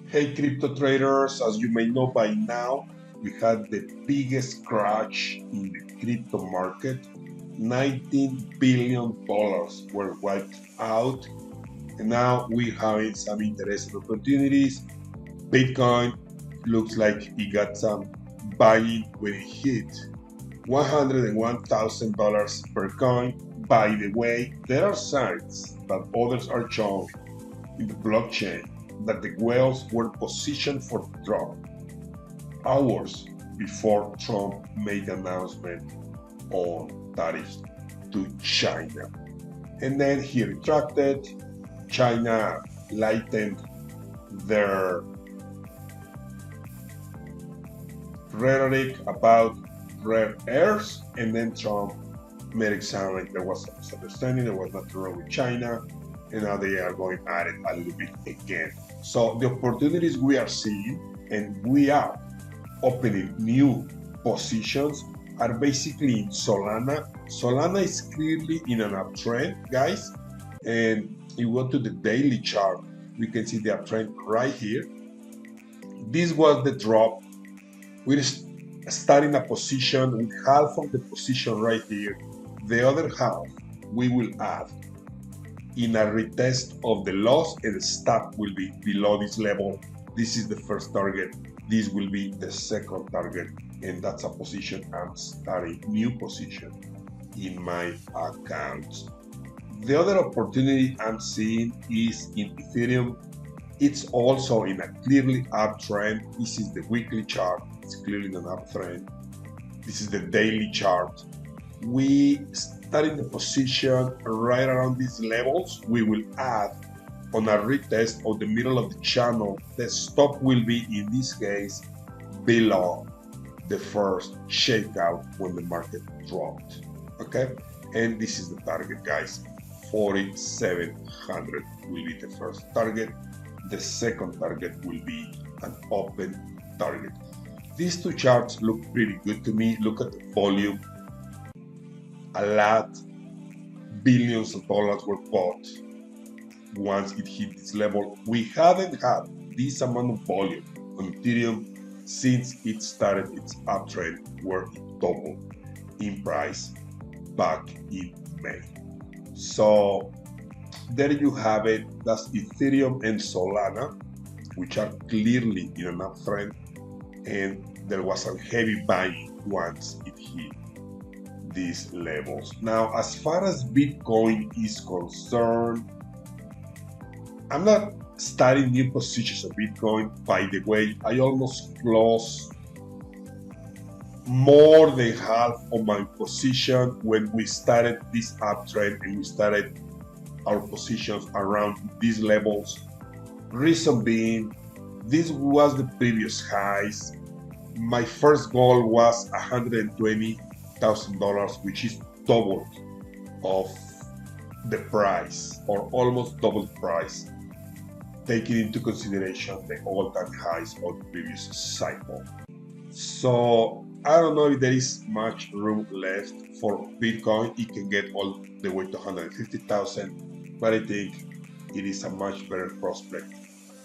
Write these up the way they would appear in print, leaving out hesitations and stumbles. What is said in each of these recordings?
Hey crypto traders, as you may know by now, we had the biggest crash in the crypto market. $19 billion were wiped out, and now we're having some interesting opportunities. Bitcoin looks like it got some buying when it hit $101,000 per coin. By the way, there are signs that others are showing in the blockchain that the whales were positioned for the drop hours before Trump made the announcement on tariffs to China. And then he retracted. China lightened their rhetoric about rare earths, and then Trump made it sound like there was a misunderstanding, there was nothing wrong with China, and now they are going at it a little bit again. So the opportunities we are seeing, and we are opening new positions, are basically in Solana. Solana is clearly in an uptrend, guys, and if you go to the daily chart, we can see the uptrend right here. This was the drop. We're starting a position with half of the position right here. The other half we will add in a retest of the loss, and the stop will be below this level. This is the first target. This will be the second target, and that's a position I'm starting new position in my account. The other opportunity I'm seeing is in Ethereum. It's also in a clearly uptrend. This is the weekly chart. It's clearly in an uptrend. This is the daily chart. We started the position right around these levels. We will add on a retest of the middle of the channel. The stop will be, in this case, below the first shakeout when the market dropped. Okay, and this is the target, guys. 4,700 will be the first target. The second target will be an open target. These two charts look pretty good to me. Look at the volume. A lot, billions of dollars were bought once it hit this level. We haven't had this amount of volume on Ethereum since it started its uptrend, where it doubled in price back in May. So there you have it. That's Ethereum and Solana, which are clearly in an uptrend, and there was a heavy buying once it hit these levels. Now, as far as Bitcoin is concerned, I'm not starting new positions of Bitcoin. By the way, I almost closed more than half of my position when we started this uptrend, and we started our positions around these levels. Reason being, this was the previous highs. My first goal was $120,000, which is double of the price, or almost double the price, taking into consideration the all-time highs of the previous cycle. So I don't know if there is much room left for Bitcoin. It can get all the way to 150,000, but I think it is a much better prospect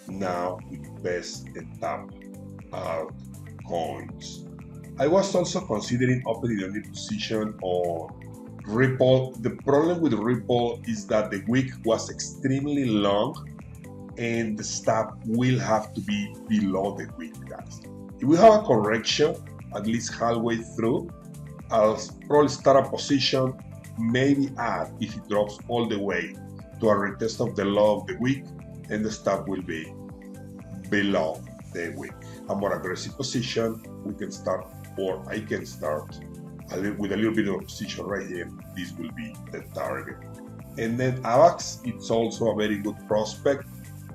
now with best and top altcoins. I was also considering opening a new position on Ripple. The problem with Ripple is that the wick was extremely long, and the stop will have to be below the wick, guys. If we have a correction at least halfway through, I'll probably start a position, maybe add if it drops all the way to a retest of the low of the week, and the stop will be below the week. A more aggressive position, we can start, or I can start with a little bit of a position right here. This will be the target. And then AVAX, it's also a very good prospect.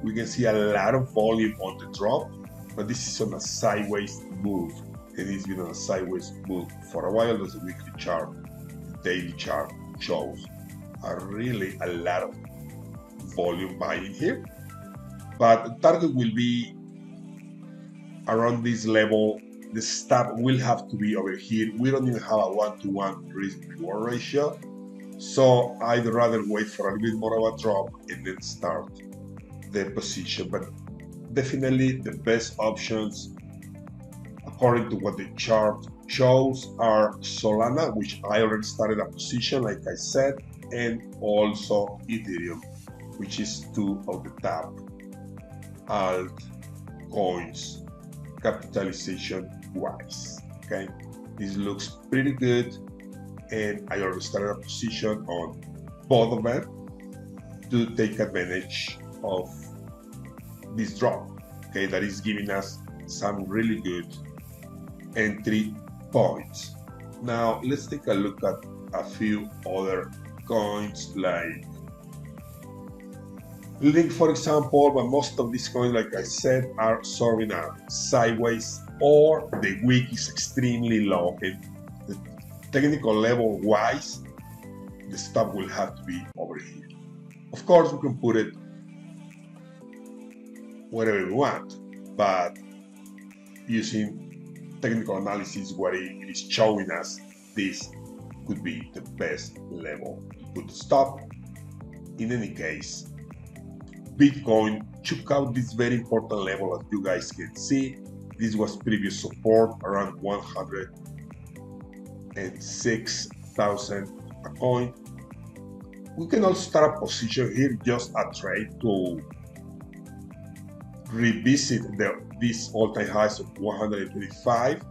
We can see a lot of volume on the drop, but this is on a sideways move, and it's been on a sideways move for a while. There's a weekly chart, the daily chart shows a lot of volume buying here, but the target will be around this level. The stop will have to be over here. We don't even have a 1-to-1 risk-reward ratio, so I'd rather wait for a little bit more of a drop and then start the position. But definitely the best options according to what the chart shows are Solana, which I already started a position like I said, and also Ethereum, which is two of the top altcoins capitalization wise. Okay, this looks pretty good, and I already started a position on both of them to take advantage of this drop. Okay, that is giving us some really good entry points. Now let's take a look at a few other coins like Link, for example, but most of these coins, like I said, are soaring up sideways, or the wick is extremely low, and the technical level wise, the stop will have to be over here. Of course, we can put it wherever we want, but using technical analysis, what it is showing us, this could be the best level to put stop. In any case, Bitcoin took out this very important level, as you guys can see. This was previous support around 106,000 a coin. We can also start a position here, just a trade to revisit these all-time highs of 125.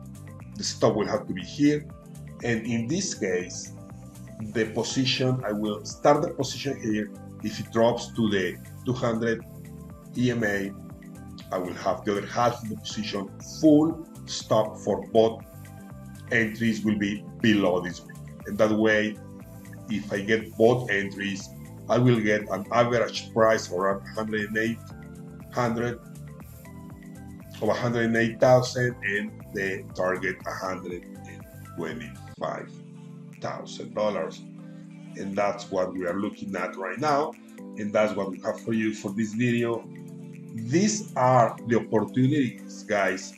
The stop will have to be here, and in this case, the position, I will start the position here. If it drops to the 200 EMA, I will have the other half of the position full stop for both entries will be below this week. And that way, if I get both entries, I will get an average price around 108,000 and the target $125,000. And that's what we are looking at right now, and that's what we have for you for this video. These are the opportunities, guys,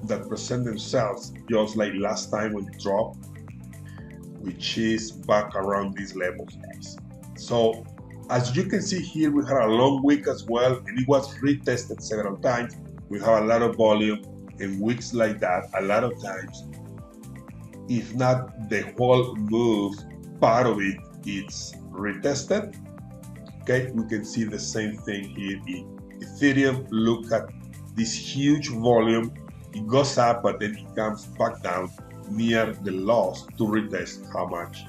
that present themselves just like last time when it dropped, which is back around these levels, guys. So as you can see here, we had a long week as well, and it was retested several times. We have a lot of volume, and weeks like that, a lot of times, if not the whole move, part of it, it's retested. Okay, we can see the same thing here in Ethereum. Look at this huge volume. It goes up, but then it comes back down near the lows to retest how much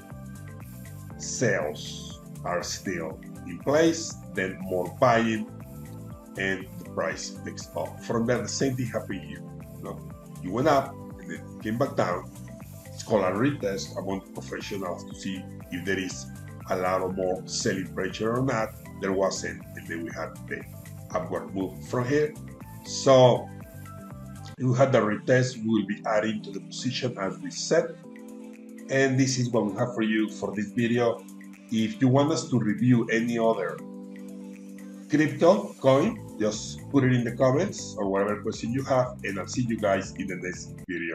sales are still in place, then more buying, and the price picks up. From there, the same thing happened here. You went up and then came back down. It's called a retest among professionals to see if there is a lot of more selling pressure or not. There wasn't, and then we had the upward move from here. So we had the retest. We will be adding to the position as we said, and this is what we have for you for this video. If you want us to review any other crypto coin, just put it in the comments or whatever question you have, and I'll see you guys in the next video.